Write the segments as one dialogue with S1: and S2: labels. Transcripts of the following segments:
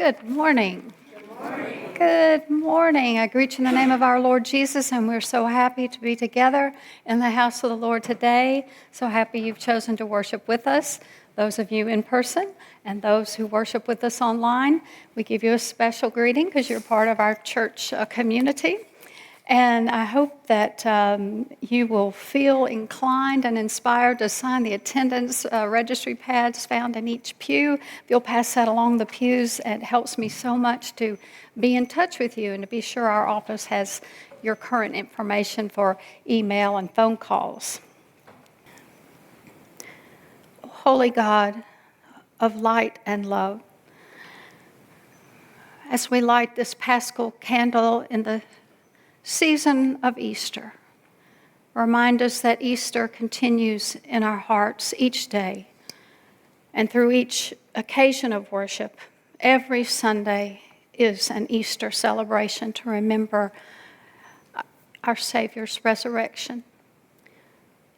S1: Good morning. Good morning. Good morning. I greet you in the name of our Lord Jesus, and we're so happy to be together in the house of the Lord today. So happy you've chosen to worship with us, those of you in person and those who worship with us online. We give you a special greeting because you're part of our church community. And I hope that you will feel inclined and inspired to sign the attendance registry pads found in each pew. If you'll pass that along the pews, it helps me so much to be in touch with you and to be sure our office has your current information for email and phone calls. Holy God of light and love, as we light this Paschal candle in the season of Easter, remind us that Easter continues in our hearts each day. And through each occasion of worship, every Sunday is an Easter celebration to remember our Savior's resurrection.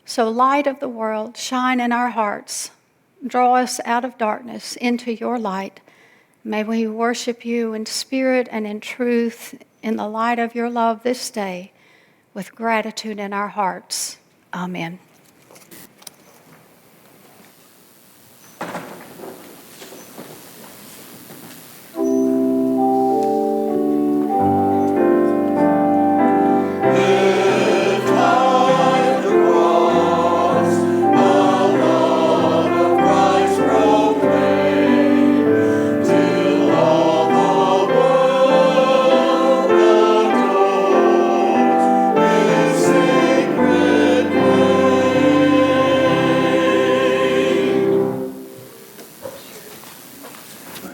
S1: So, light of the world, shine in our hearts. Draw us out of darkness into your light. May we worship you in spirit and in truth, in the light of your love this day, with gratitude in our hearts. Amen.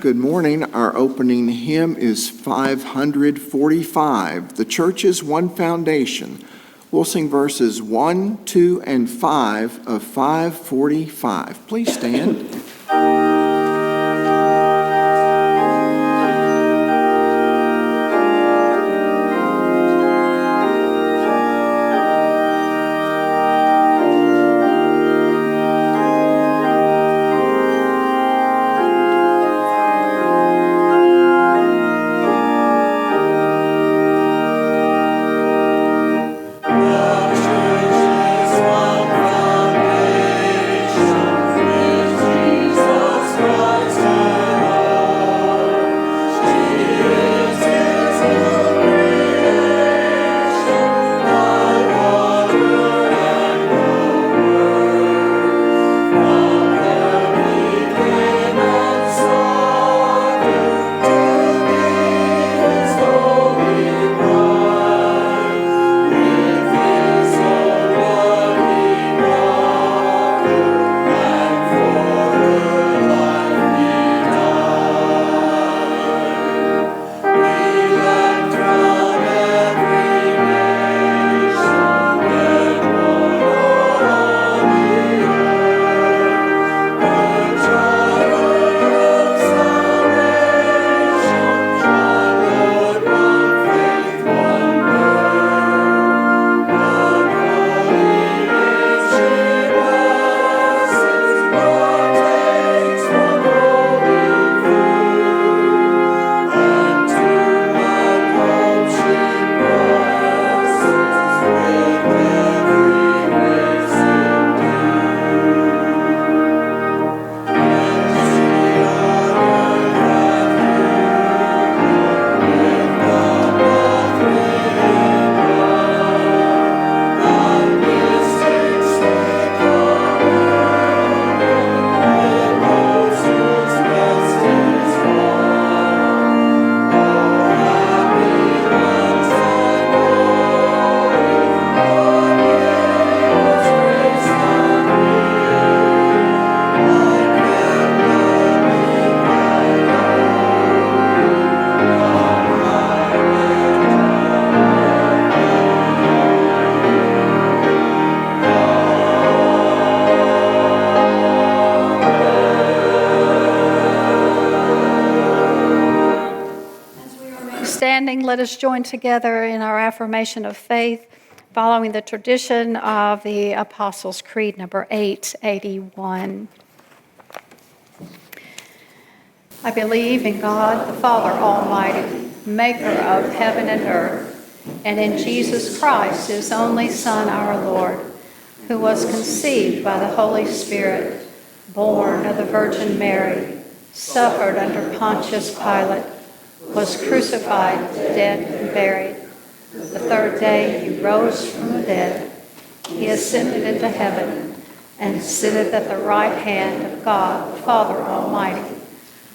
S2: Good morning. Our opening hymn is 545, The Church's One Foundation. We'll sing verses 1, 2, and 5 of 545. Please stand. Let us join together in our affirmation of faith, following the tradition of the Apostles' Creed, number 881.
S1: I believe in God, the Father Almighty, maker of heaven and earth, and in Jesus Christ, his only Son, our Lord, who was conceived by the Holy Spirit, born of the Virgin Mary, suffered under Pontius Pilate, was crucified, dead, and buried. The third day he rose from the dead. He ascended into heaven and sitteth at the right hand of God, the Father Almighty.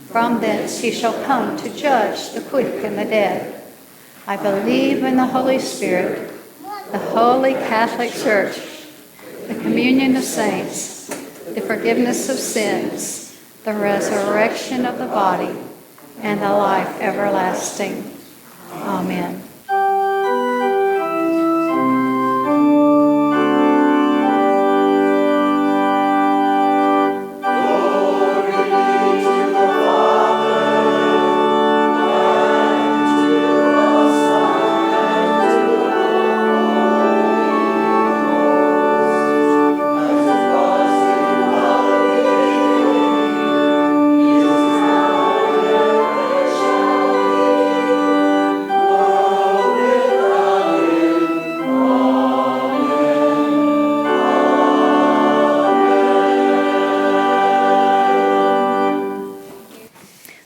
S1: From thence he shall come to judge the quick and the dead. I believe in the Holy Spirit, the holy Catholic Church, the communion of saints, the forgiveness of sins, the resurrection of the body, and the life everlasting. Amen.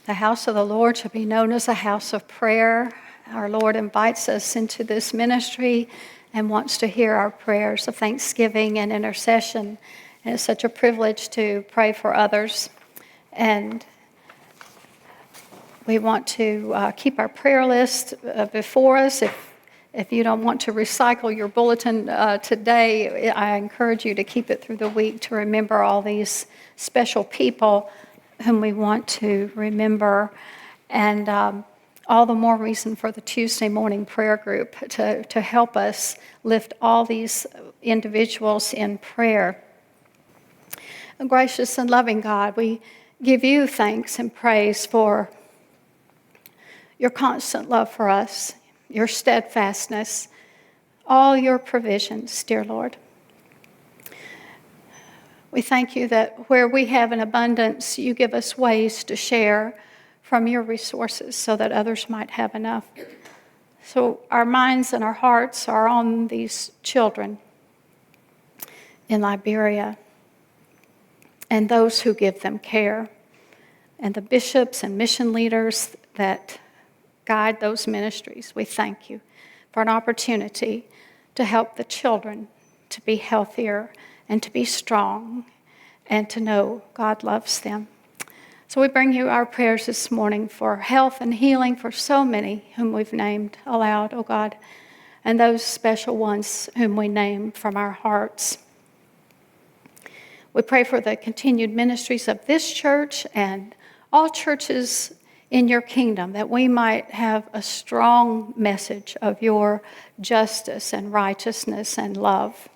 S1: The house of the Lord shall be known as a house of prayer. Our Lord invites us into this ministry and wants to hear our prayers of thanksgiving and intercession. And it's such a privilege to pray for others. And we want to keep our prayer list before us. If you don't want to recycle your bulletin today, I encourage you to keep it through the week to remember all these special people whom we want to remember, and all the more reason for the Tuesday morning prayer group to help us lift all these individuals in prayer. Gracious and loving God, we give you thanks and praise for your constant love for us, your steadfastness, all your provisions, dear Lord. We thank you that where we have an abundance, you give us ways to share from your resources so that others might have enough. So our minds and our hearts are on these children in Liberia and those who give them care, and the bishops and mission leaders that guide those ministries. We thank you for an opportunity to help the children to be healthier and to be strong, and to know God loves them. So we bring you our prayers this morning for health and healing for so many whom we've named aloud, oh God, and those special ones whom we name from our hearts. We pray for the continued ministries of this church and all churches in your kingdom, that we might have a strong message of your justice and righteousness and love,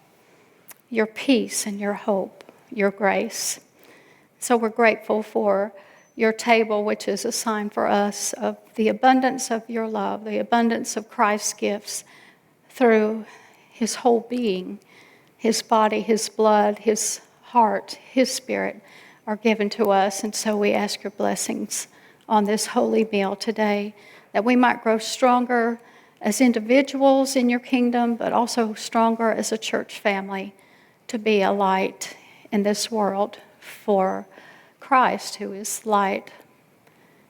S1: your peace and your hope, your grace. So we're grateful for your table, which is a sign for us of the abundance of your love, the abundance of Christ's gifts through his whole being, his body, his blood, his heart, his spirit are given to us. And so we ask your blessings on this holy meal today, that we might grow stronger as individuals in your kingdom, but also stronger as a church family, to be a light in this world for Christ, who is light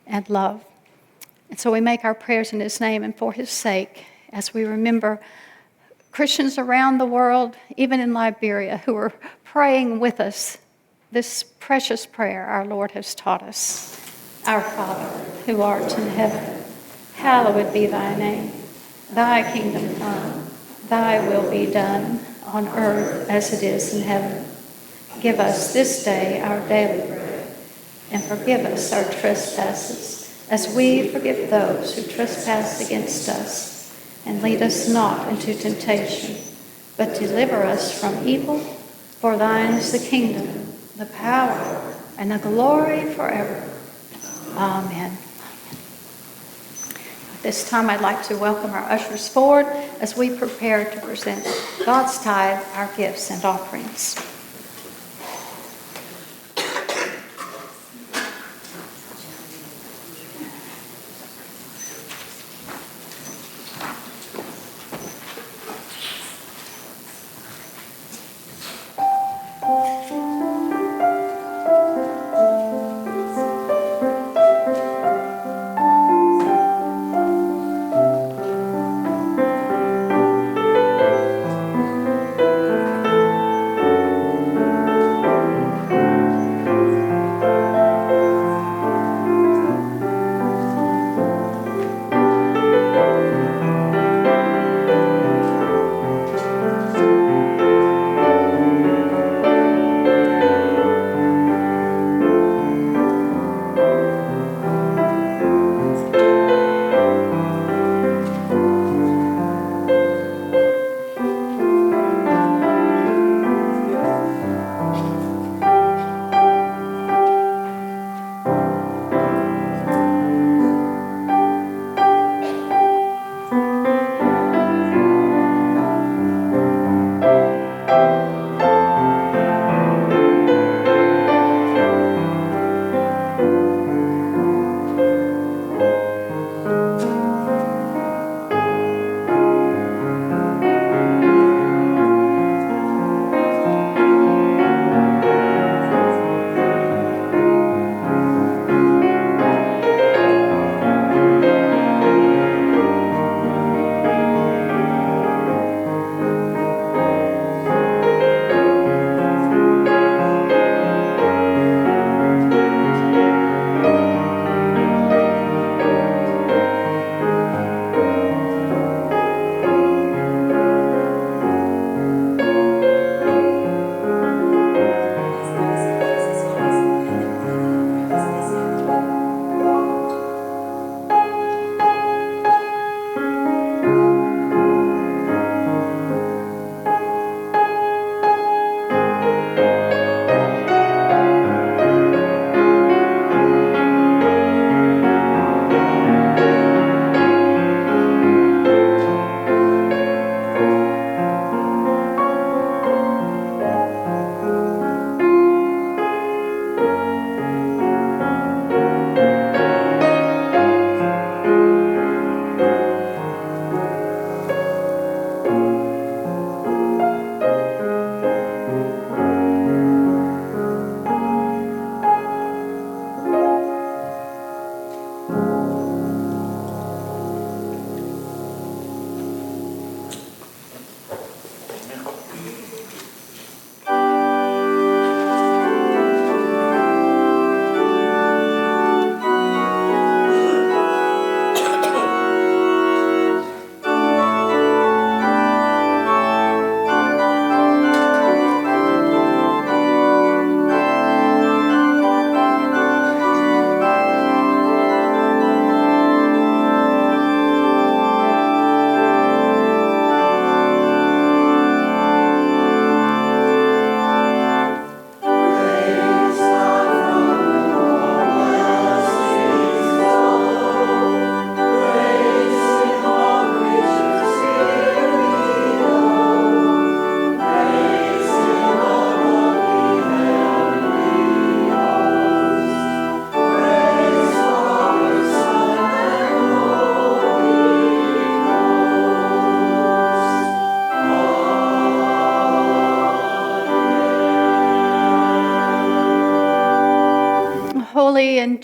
S1: and love. And so we make our prayers in his name and for his sake, as we remember Christians around the world, even in Liberia, who are praying with us this precious prayer our Lord has taught us. Our Father, who art in heaven, hallowed be thy name. Thy kingdom come, thy will be done, on earth as it is in heaven. Give us this day our daily bread, and forgive us our trespasses, as we forgive those who trespass against us. And lead us not into temptation, but deliver us from evil. For thine is the kingdom, the power, and the glory forever. Amen. This time I'd like to welcome our ushers forward as we prepare to present God's tithe, our gifts and offerings.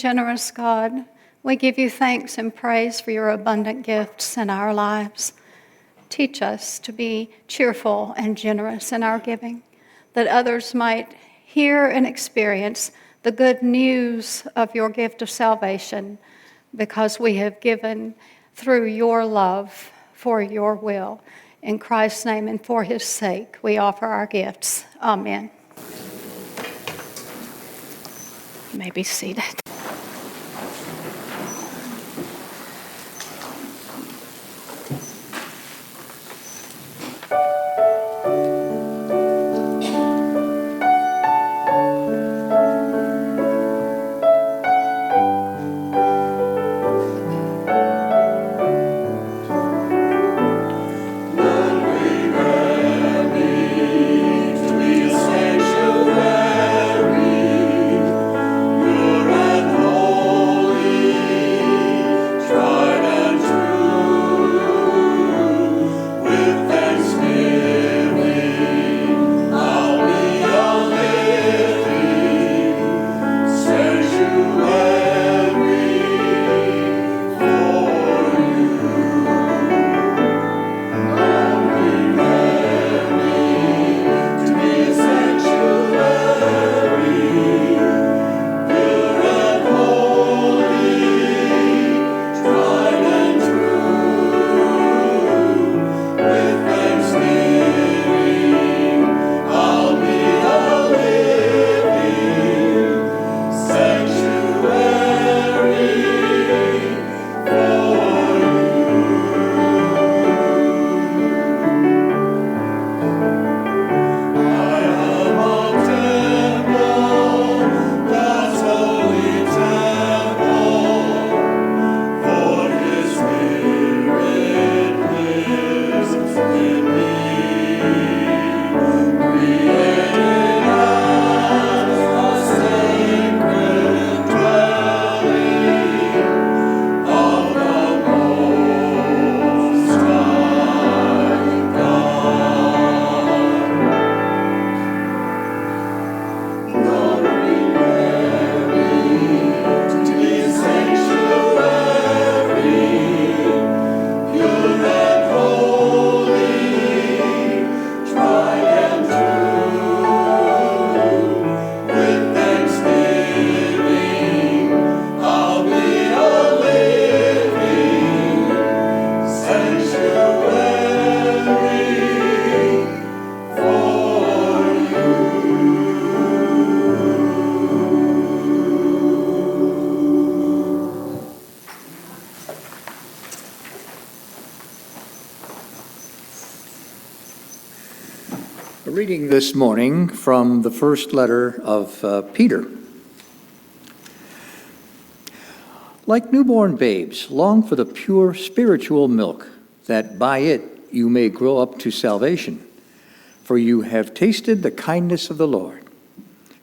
S1: generous God. We give you thanks and praise for your abundant gifts in our lives. Teach us to be cheerful and generous in our giving, that others might hear and experience the good news of your gift of salvation, because we have given through your love for your will. In Christ's name and for his sake, we offer our gifts. Amen. You may be seated.
S3: A reading this morning from the first letter of Peter. Like newborn babes, long for the pure spiritual milk, that by it you may grow up to salvation. For you have tasted the kindness of the Lord.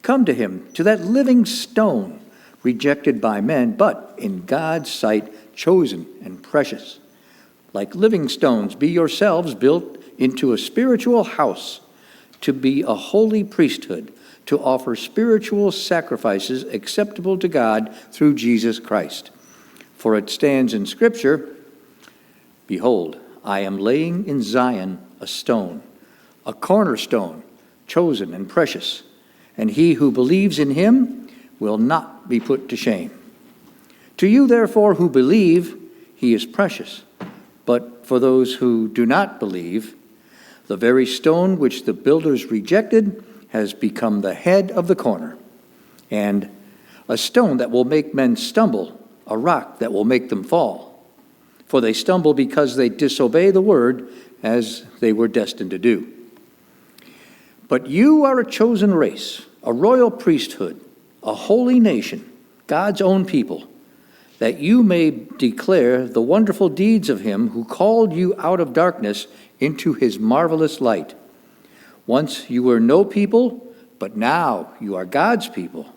S3: Come to him, to that living stone, rejected by men, but in God's sight chosen and precious. Like living stones, be yourselves built into a spiritual house, to be a holy priesthood, to offer spiritual sacrifices acceptable to God through Jesus Christ. For it stands in Scripture, behold, I am laying in Zion a stone, a cornerstone, chosen and precious, and he who believes in him will not be put to shame. To you, therefore, who believe, he is precious. But for those who do not believe, the very stone which the builders rejected has become the head of the corner, and a stone that will make men stumble, a rock that will make them fall. For they stumble because they disobey the word, as they were destined to do. But you are a chosen race, a royal priesthood, a holy nation, God's own people, that you may declare the wonderful deeds of him who called you out of darkness into his marvelous light. Once you were no people, but now you are God's people.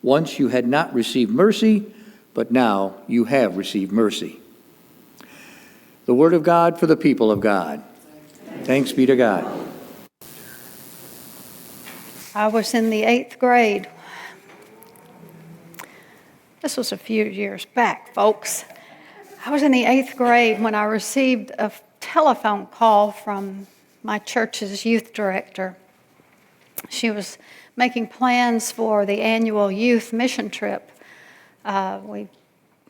S3: Once you had not received mercy, but now you have received mercy. The word of God for the people of God. Thanks be to God.
S1: I was in the 8th grade This was a few years back, folks. I was in the 8th grade when I received a telephone call from my church's youth director. She was making plans for the annual youth mission trip. We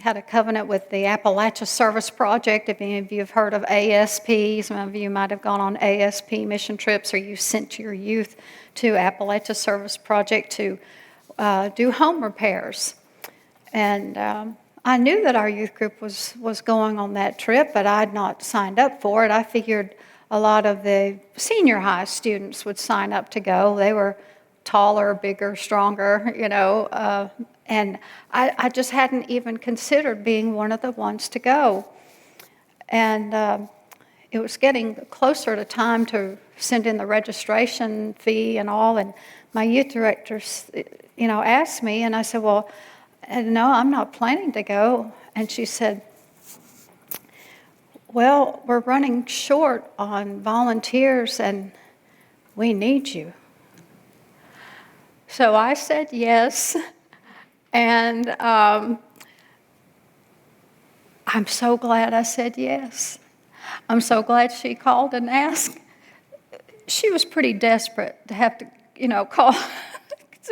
S1: had a covenant with the Appalachia Service Project. If any of you have heard of ASP, some of you might have gone on ASP mission trips, or you sent your youth to Appalachia Service Project to do home repairs. And I knew that our youth group was going on that trip, but I'd not signed up for it. I figured a lot of the senior high students would sign up to go. They were taller, bigger, stronger, and I just hadn't even considered being one of the ones to go. And it was getting closer to time to send in the registration fee and all, and my youth director, asked me, and I said, well, no, I'm not planning to go. And she said, well, we're running short on volunteers, and we need you. So I said yes, and I'm so glad I said yes. I'm so glad she called and asked. She was pretty desperate to have to,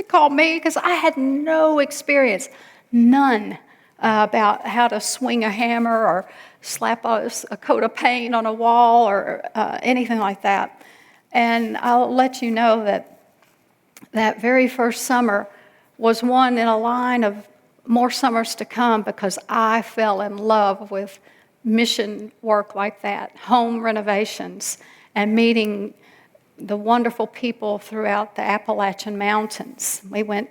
S1: call me, because I had no experience, none, about how to swing a hammer or slap a coat of paint on a wall or anything like that. And I'll let you know that very first summer was one in a line of more summers to come, because I fell in love with mission work like that, home renovations, and meeting the wonderful people throughout the Appalachian Mountains. We went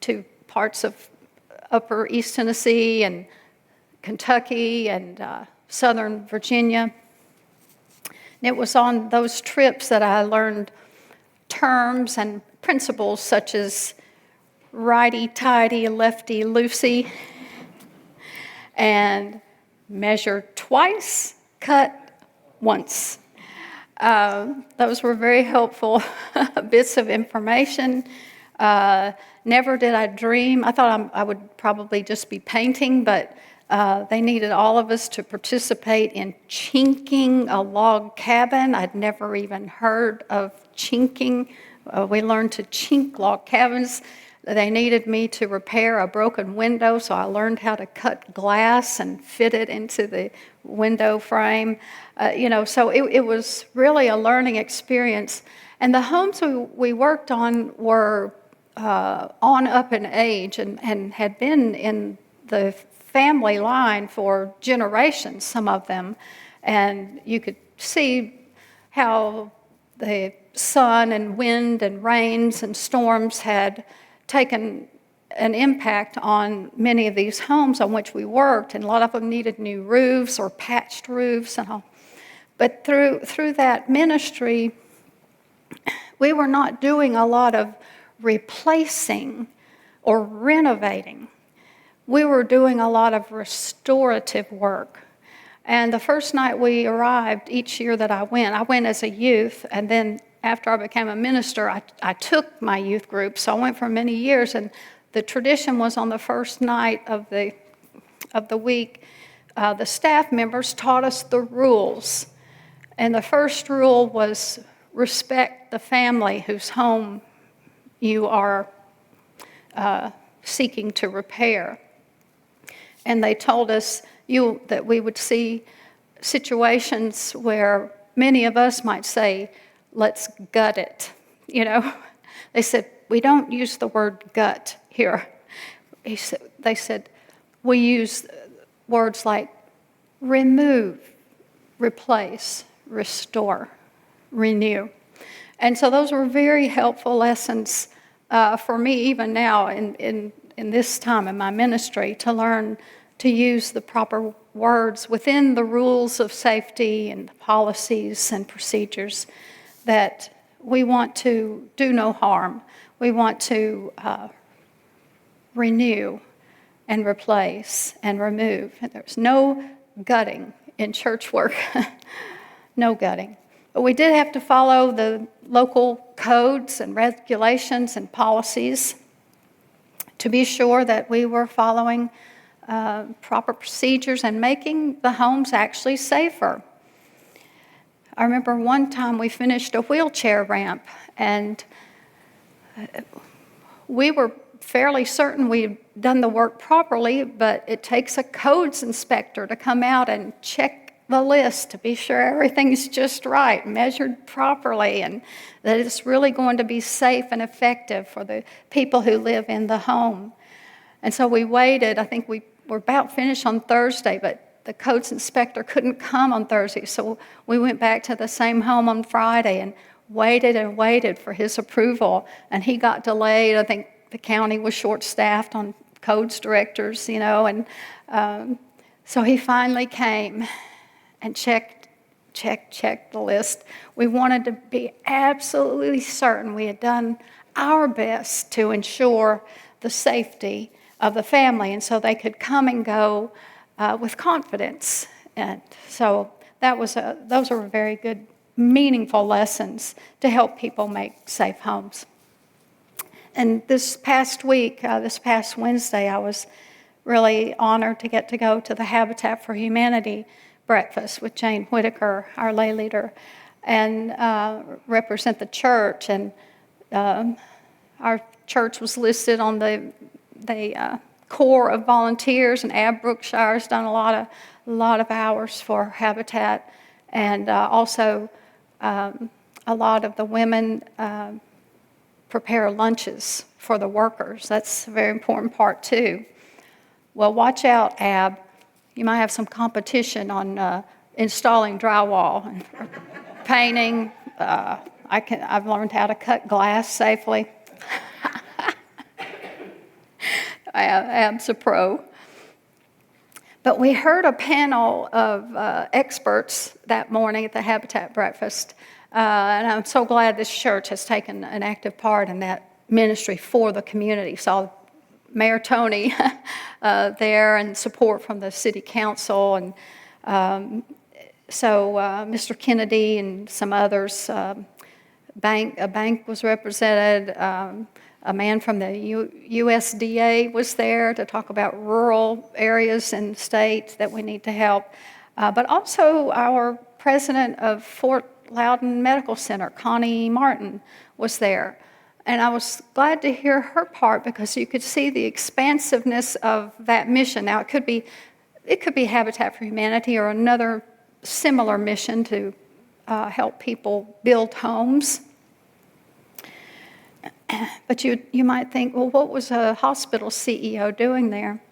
S1: to parts of upper East Tennessee and Kentucky and southern Virginia. And it was on those trips that I learned terms and principles such as righty-tighty, lefty-loosey, and measure twice, cut once. Those were very helpful bits of information. Never did I dream. I thought I would probably just be painting, but they needed all of us to participate in chinking a log cabin. I'd never even heard of chinking. We learned to chink log cabins. They needed me to repair a broken window, so I learned how to cut glass and fit it into the window frame. So it was really a learning experience. And the homes we worked on were on up in age and had been in the family line for generations, some of them. And you could see how the sun and wind and rains and storms had taken an impact on many of these homes on which we worked, and a lot of them needed new roofs or patched roofs and all. But through that ministry, we were not doing a lot of replacing or renovating. We were doing a lot of restorative work. And the first night we arrived, each year that I went as a youth, and then after I became a minister, I took my youth group, so I went for many years, and the tradition was on the first night of the week, the staff members taught us the rules. And the first rule was respect the family whose home you are seeking to repair. And they told us that we would see situations where many of us might say, let's gut it, They said, we don't use the word gut here. They said, we use words like remove, replace, restore, renew. And so those were very helpful lessons for me even now in this time in my ministry, to learn to use the proper words within the rules of safety and the policies and procedures, that we want to do no harm. We want to renew and replace and remove. And there's no gutting in church work, no gutting. But we did have to follow the local codes and regulations and policies. to be sure that we were following proper procedures and making the homes actually safer. I remember one time we finished a wheelchair ramp, and we were fairly certain we'd done the work properly, but it takes a codes inspector to come out and check the list to be sure everything's just right, measured properly, and that it's really going to be safe and effective for the people who live in the home. And so we waited. I think we were about finished on Thursday, but the codes inspector couldn't come on Thursday, so we went back to the same home on Friday and waited for his approval, and he got delayed. I think the county was short-staffed on codes directors, and so he finally came and checked the list. We wanted to be absolutely certain we had done our best to ensure the safety of the family, and so they could come and go with confidence. And so those were very good, meaningful lessons to help people make safe homes. And this past week, this past Wednesday, I was really honored to get to go to the Habitat for Humanity breakfast with Jane Whitaker, our lay leader, and represent the church. And our church was listed on the corps of volunteers, and Ab Brookshire has done a lot of hours for Habitat, and also a lot of the women prepare lunches for the workers. That's a very important part too. Well, watch out, Ab. You might have some competition on installing drywall and painting. I've learned how to cut glass safely. Ab's a pro. But we heard a panel of experts that morning at the Habitat breakfast, and I'm so glad this church has taken an active part in that ministry for the community. Saw Mayor Tony there, and support from the city council, and so Mr. Kennedy and some others. A bank was represented. A man from the USDA was there to talk about rural areas in the state that we need to help. But also our president of Fort Loudon Medical Center, Connie Martin, was there. And I was glad to hear her part because you could see the expansiveness of that mission. Now, it could be Habitat for Humanity or another similar mission to help people build homes. But you might think, well, what was a hospital CEO doing there?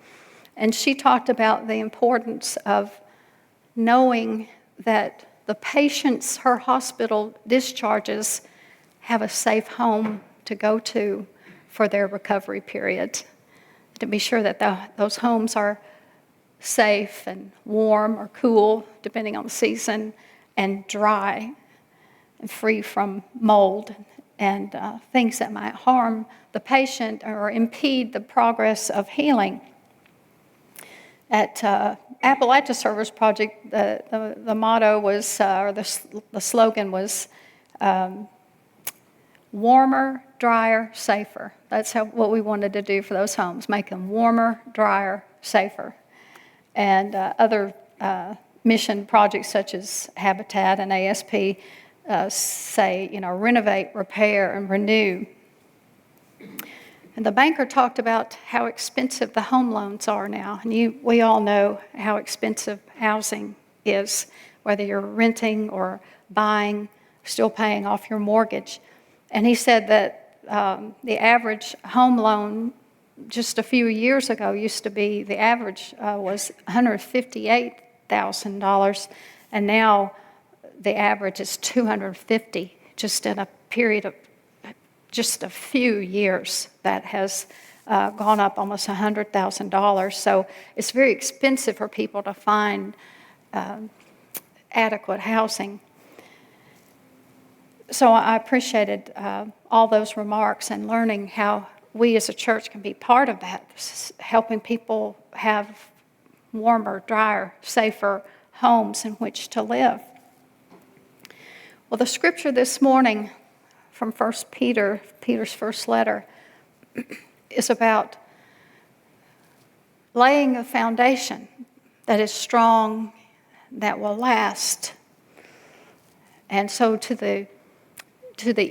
S1: And she talked about the importance of knowing that the patients her hospital discharges have a safe home to go to for their recovery period, to be sure that those homes are safe and warm or cool, depending on the season, and dry and free from mold and things that might harm the patient or impede the progress of healing. At Appalachia Service Project, the motto was, or the slogan was, warmer, drier, safer. That's what we wanted to do for those homes, make them warmer, drier, safer. And other mission projects such as Habitat and ASP say, renovate, repair, and renew. And the banker talked about how expensive the home loans are now. And we all know how expensive housing is, whether you're renting or buying, still paying off your mortgage. And he said that the average home loan just a few years ago used to be, the average was $158,000, and now the average is $250,000, just in a period of just a few years. That has gone up almost $100,000. So it's very expensive for people to find adequate housing. So I appreciated all those remarks and learning how we as a church can be part of that, helping people have warmer, drier, safer homes in which to live. Well, the scripture this morning from 1 Peter, Peter's first letter, is about laying a foundation that is strong, that will last. And so to the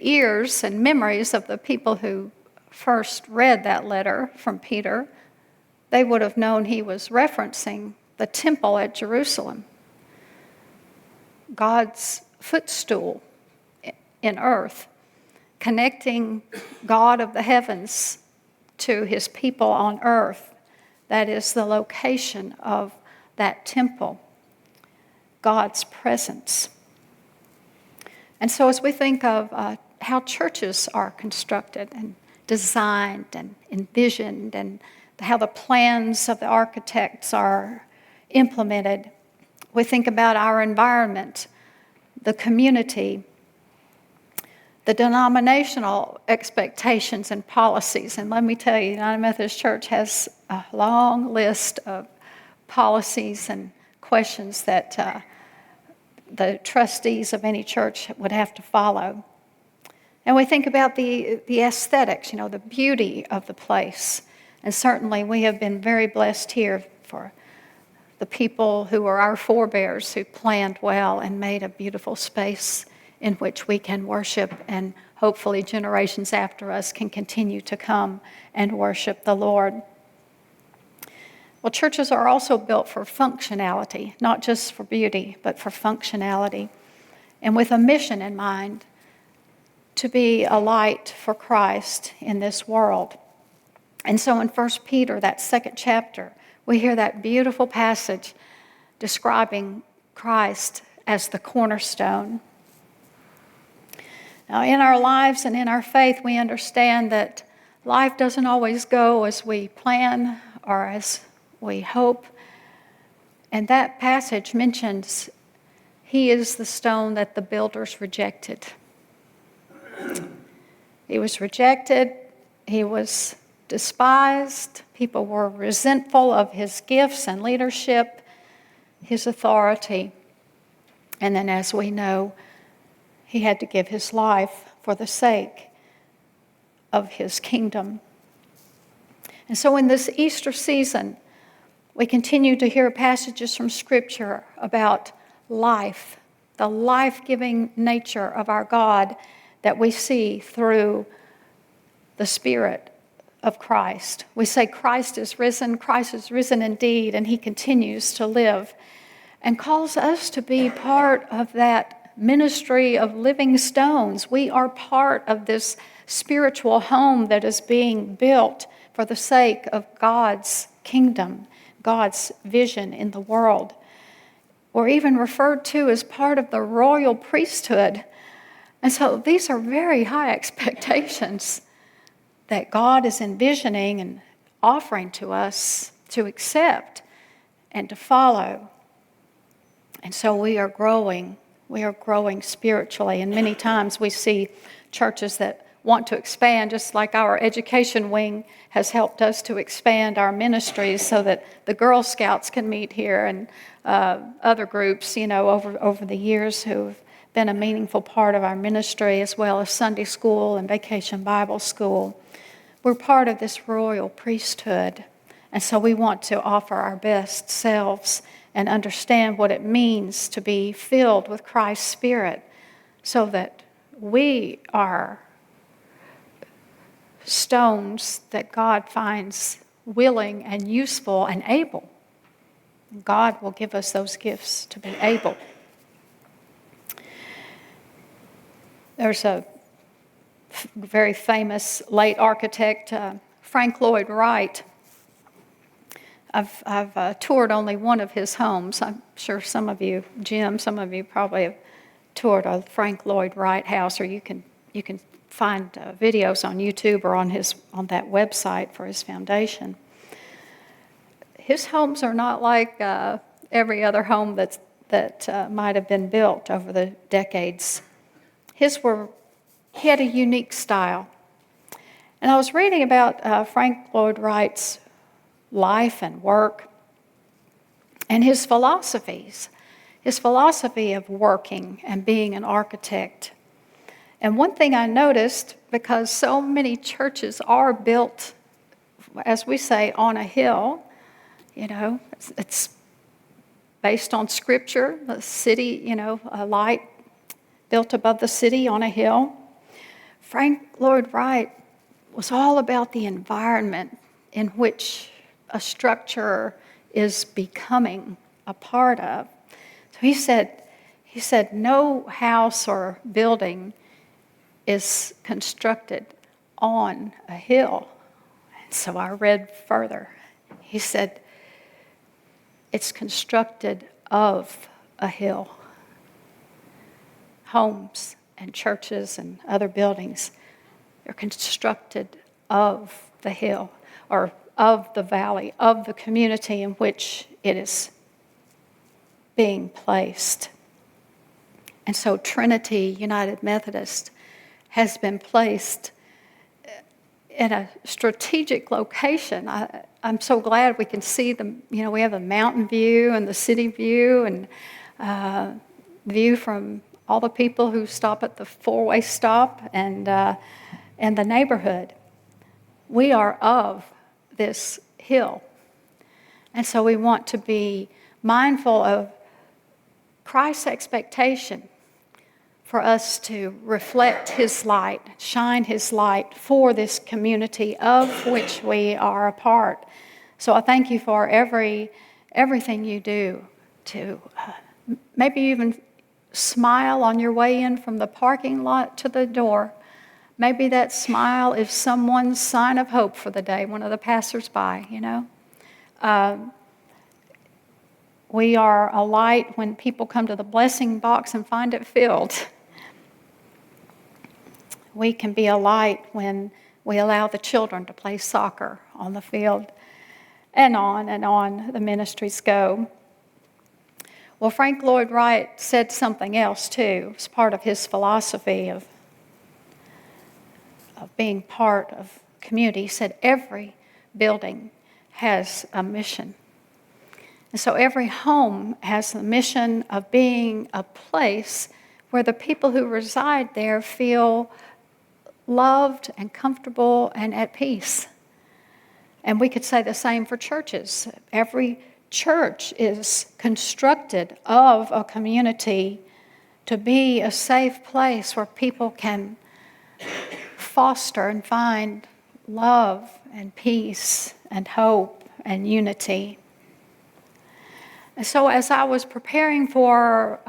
S1: ears and memories of the people who first read that letter from Peter, they would have known he was referencing the temple at Jerusalem, God's footstool in earth, connecting God of the heavens to his people on earth. That is the location of that temple, God's presence. And so as we think of how churches are constructed and designed and envisioned, and how the plans of the architects are implemented, we think about our environment, the community, the denominational expectations and policies. And let me tell you, United Methodist Church has a long list of policies and questions that the trustees of any church would have to follow. And we think about the aesthetics, the beauty of the place. And certainly we have been very blessed here for the people who were our forebears who planned well and made a beautiful space in which we can worship, and hopefully generations after us can continue to come and worship the Lord. Well, churches are also built for functionality, not just for beauty, but for functionality, and with a mission in mind, to be a light for Christ in this world. And so in 1 Peter, that second chapter, we hear that beautiful passage describing Christ as the cornerstone. Now, in our lives and in our faith, we understand that life doesn't always go as we plan or as we hope. And that passage mentions he is the stone that the builders rejected. He was rejected. He was despised. People were resentful of his gifts and leadership, his authority. And then, as we know, he had to give his life for the sake of his kingdom. And so in this Easter season, we continue to hear passages from Scripture about life, the life-giving nature of our God that we see through the Spirit of Christ. We say Christ is risen indeed, and he continues to live, and calls us to be part of that ministry of living stones. We are part of this spiritual home that is being built for the sake of God's kingdom, God's vision in the world. We're even referred to as part of the royal priesthood. And so these are very high expectations that God is envisioning and offering to us to accept and to follow. And so we are growing spiritually. And many times we see churches that want to expand, just like our education wing has helped us to expand our ministries so that the Girl Scouts can meet here, and other groups, over the years who've been a meaningful part of our ministry, as well as Sunday school and Vacation Bible School. We're part of this royal priesthood, and so we want to offer our best selves and understand what it means to be filled with Christ's Spirit, so that we are stones that God finds willing and useful and able. God will give us those gifts to be able. There's a very famous late architect, Frank Lloyd Wright. I've toured only one of his homes. I'm sure some of you, Jim, some of you probably have toured a Frank Lloyd Wright house, or you can find videos on YouTube or on that website for his foundation. His homes are not like every other home that might have been built over the decades. He had a unique style. And I was reading about Frank Lloyd Wright's life and work and his philosophy of working and being an architect. And one thing I noticed, because so many churches are built, as we say, on a hill, It's based on Scripture, the city, a light built above the city on a hill. Frank Lloyd Wright was all about the environment in which a structure is becoming a part of. So he said, no house or building is constructed on a hill. And so I read further. He said, it's constructed of a hill. Homes and churches and other buildings are constructed of the hill, or of the valley, of the community in which it is being placed. And so Trinity United Methodist has been placed in a strategic location. I'm so glad we can see we have the mountain view and the city view and view from all the people who stop at the four-way stop and the neighborhood. We are of this hill. And so we want to be mindful of Christ's expectation for us to reflect his light, shine his light for this community of which we are a part. So I thank you for everything you do to maybe even smile on your way in from the parking lot to the door. Maybe that smile is someone's sign of hope for the day, one of the passersby, We are a light when people come to the blessing box and find it filled. We can be a light when we allow the children to play soccer on the field. And on the ministries go. Well, Frank Lloyd Wright said something else too. It's part of his philosophy of being part of community. He said every building has a mission. And so every home has the mission of being a place where the people who reside there feel loved and comfortable and at peace. And we could say the same for churches. Every church is constructed of a community to be a safe place where people can foster and find love and peace and hope and unity. And so as I was preparing for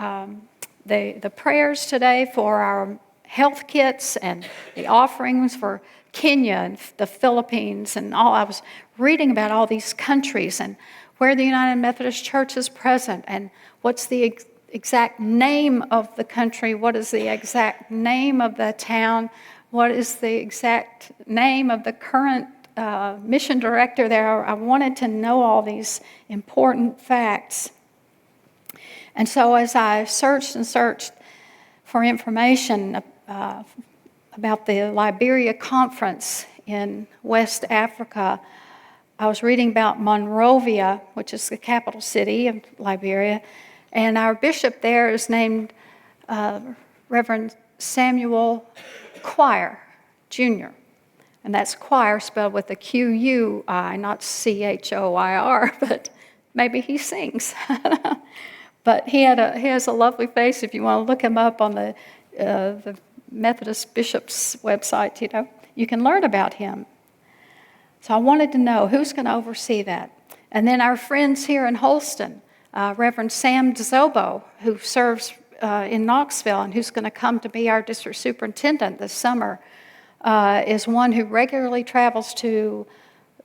S1: the prayers today for our health kits and the offerings for Kenya and the Philippines and all, I was reading about all these countries and where the United Methodist Church is present and what's the exact name of the country, what is the exact name of the town, what is the exact name of the current mission director there. I wanted to know all these important facts. And so as I searched for information about the Liberia Conference in West Africa, I was reading about Monrovia, which is the capital city of Liberia, and our bishop there is named Reverend Samuel Choir, Jr., and that's choir spelled with a Q-U-I, not C-H-O-I-R, but maybe he sings. But he has a lovely face. If you want to look him up on the Methodist bishop's website, you can learn about him. So I wanted to know who's going to oversee that. And then our friends here in Holston, Reverend Sam DeZobo, who serves in Knoxville and who's going to come to be our district superintendent this summer, is one who regularly travels to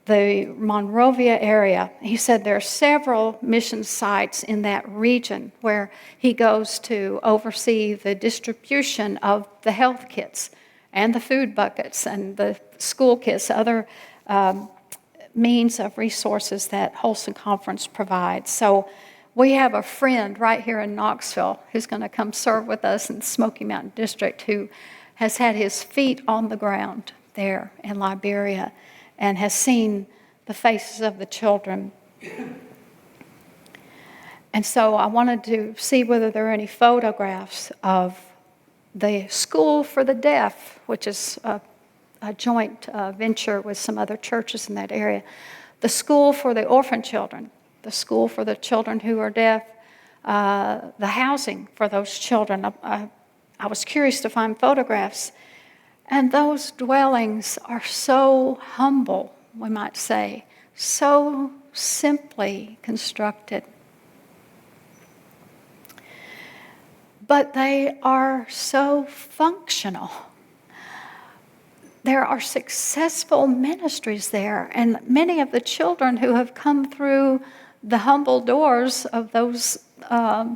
S1: the Monrovia area. He said there are several mission sites in that region where he goes to oversee the distribution of the health kits and the food buckets and the school kits, other means of resources that Holston Conference provides. So we have a friend right here in Knoxville who's going to come serve with us in the Smoky Mountain District who has had his feet on the ground there in Liberia and has seen the faces of the children. And so I wanted to see whether there are any photographs of the School for the Deaf, which is a joint venture with some other churches in that area. the school for the orphan children, the school for the children who are deaf, the housing for those children. I was curious to find photographs. And those dwellings are so humble, we might say, so simply constructed. But they are so functional. There are successful ministries there, and many of the children who have come through the humble doors of those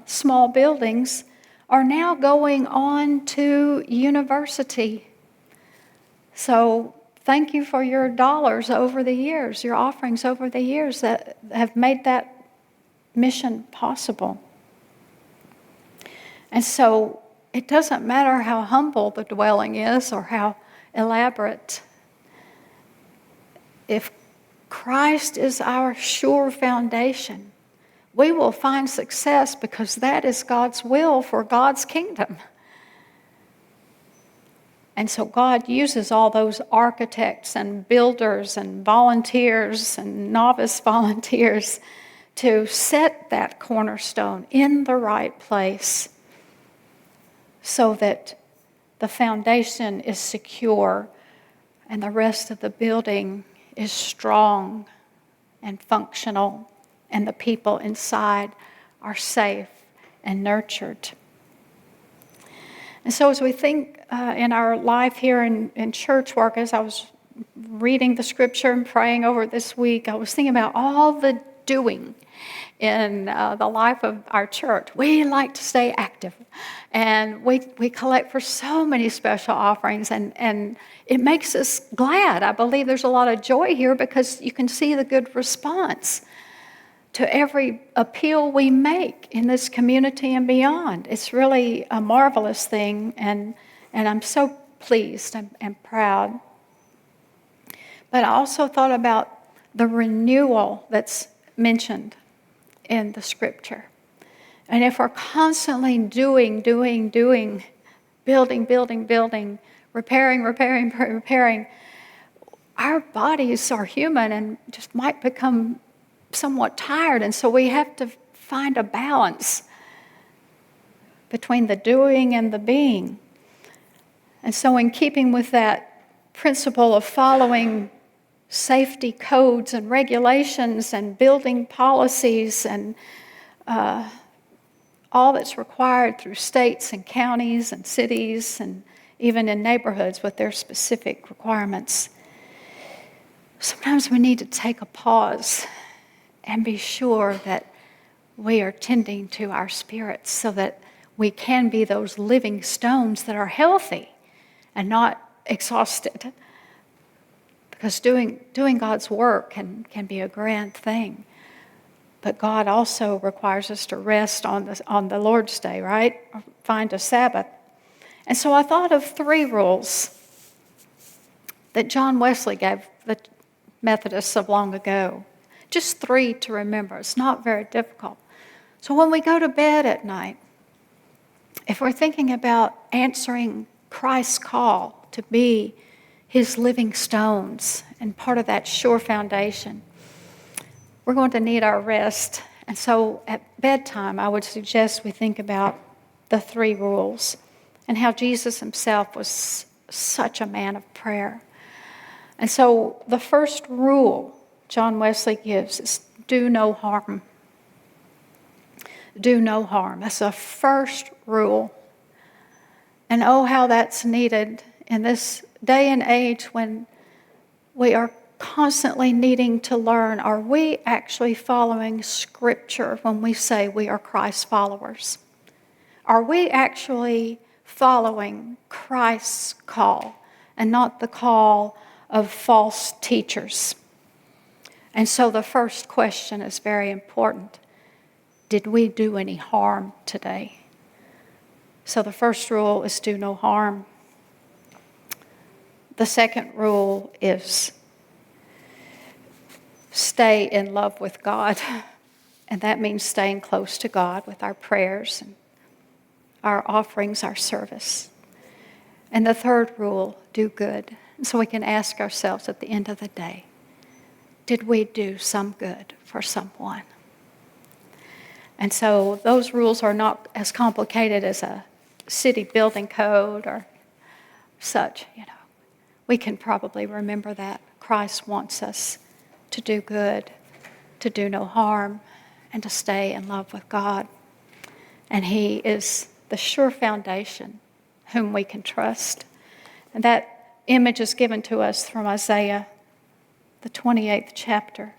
S1: small buildings are now going on to university. So thank you for your dollars over the years, your offerings over the years that have made that mission possible. And so it doesn't matter how humble the dwelling is or how elaborate. If Christ is our sure foundation, we will find success because that is God's will for God's kingdom. And so God uses all those architects and builders and volunteers and novice volunteers to set that cornerstone in the right place so that the foundation is secure and the rest of the building is strong and functional and the people inside are safe and nurtured. And so as we think in our life here in church work, as I was reading the scripture and praying over it this week, I was thinking about all the doing in the life of our church. We like to stay active, and we collect for so many special offerings, and it makes us glad. I believe there's a lot of joy here because you can see the good response to every appeal we make in this community and beyond. It's really a marvelous thing, and I'm so pleased and proud. But I also thought about the renewal that's mentioned in the scripture. And if we're constantly doing, building, repairing, our bodies are human and just might become somewhat tired. And so we have to find a balance between the doing and the being. And so in keeping with that principle of following safety codes and regulations and building policies and all that's required through states and counties and cities and even in neighborhoods with their specific requirements, sometimes we need to take a pause and be sure that we are tending to our spirits so that we can be those living stones that are healthy and not exhausted. Because doing God's work can be a grand thing. But God also requires us to rest on the Lord's Day, right? Or find a Sabbath. And so I thought of 3 rules that John Wesley gave the Methodists of long ago. Just 3 to remember. It's not very difficult. So when we go to bed at night, if we're thinking about answering Christ's call to be His living stones and part of that sure foundation, we're going to need our rest. And so at bedtime, I would suggest we think about the 3 rules and how Jesus himself was such a man of prayer. And so the first rule John Wesley gives is do no harm. Do no harm. That's the first rule. And oh, how that's needed in this day and age when we are constantly needing to learn, are we actually following Scripture when we say we are Christ followers? Are we actually following Christ's call and not the call of false teachers? And so the first question is very important. Did we do any harm today? So the first rule is do no harm. The second rule is stay in love with God. And that means staying close to God with our prayers and our offerings, our service. And the third rule, do good. And so we can ask ourselves at the end of the day, did we do some good for someone? And so those rules are not as complicated as a city building code or such, We can probably remember that Christ wants us to do good, to do no harm, and to stay in love with God. And He is the sure foundation whom we can trust. And that image is given to us from Isaiah, the 28th chapter.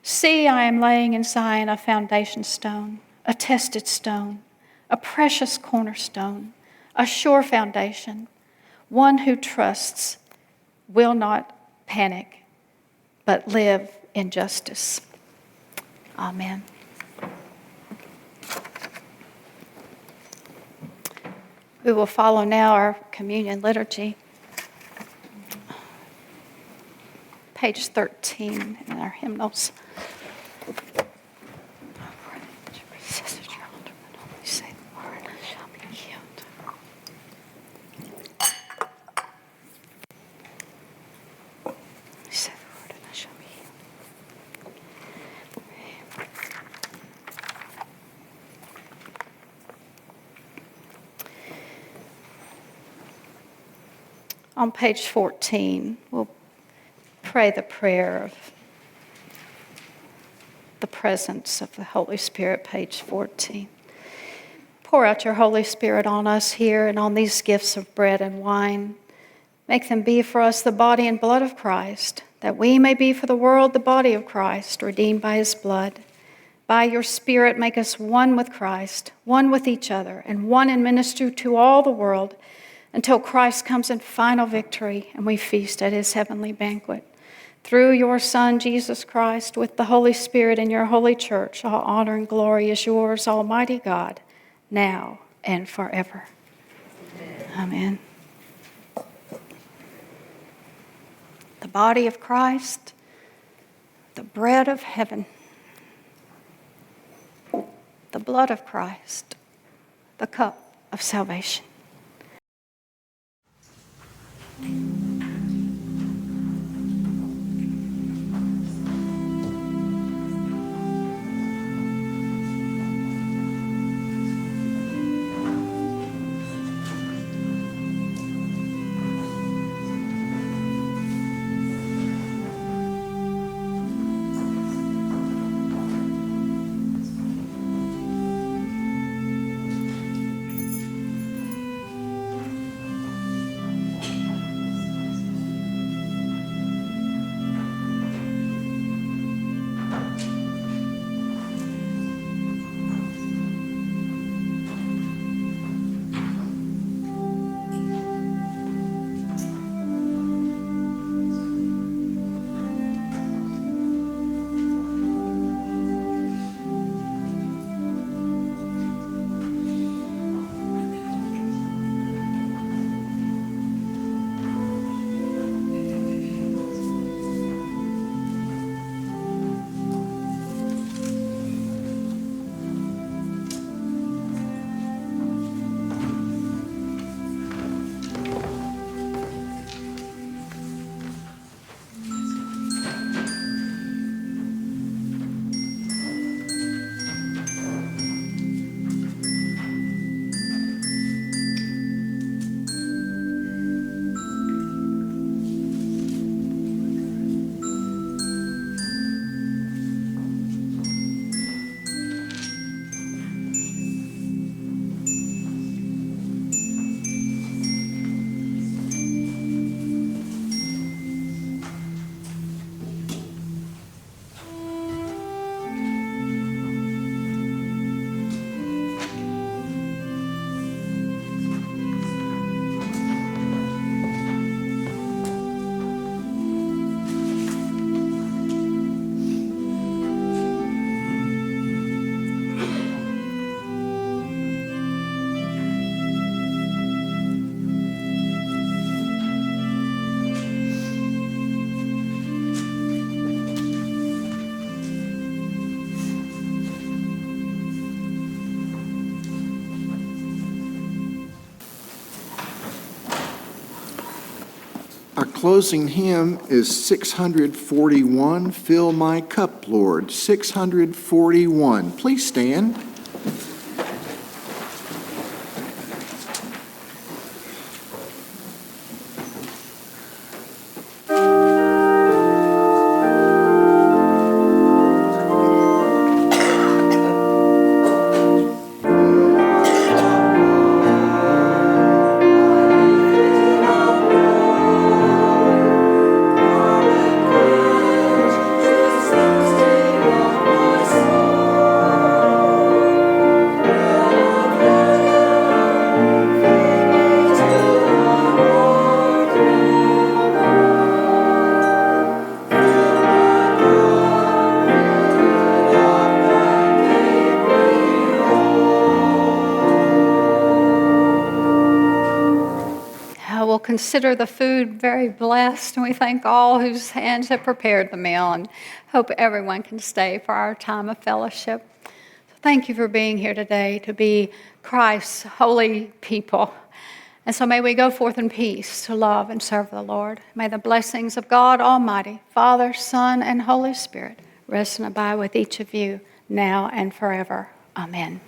S1: See, I am laying in Zion a foundation stone, a tested stone, a precious cornerstone, a sure foundation. One who trusts will not panic, but live in justice. Amen. We will follow now our communion liturgy. Page 13 in our hymnals. On page 14, we'll pray the prayer of the presence of the Holy Spirit, page 14. Pour out your Holy Spirit on us here and on these gifts of bread and wine. Make them be for us the body and blood of Christ, that we may be for the world the body of Christ, redeemed by His blood. By your Spirit, make us one with Christ, one with each other, and one in ministry to all the world, until Christ comes in final victory and we feast at His heavenly banquet. Through your Son, Jesus Christ, with the Holy Spirit in your holy church, all honor and glory is yours, Almighty God, now and forever. Amen. The body of Christ, the bread of heaven, the blood of Christ, the cup of salvation.
S2: Our closing hymn is 641, Fill My Cup, Lord. 641. Please stand.
S1: We'll consider the food very blessed, and we thank all whose hands have prepared the meal and hope everyone can stay for our time of fellowship. So thank you for being here today to be Christ's holy people. And so may we go forth in peace to love and serve the Lord. May the blessings of God Almighty, Father, Son, and Holy Spirit rest and abide with each of you now and forever. Amen.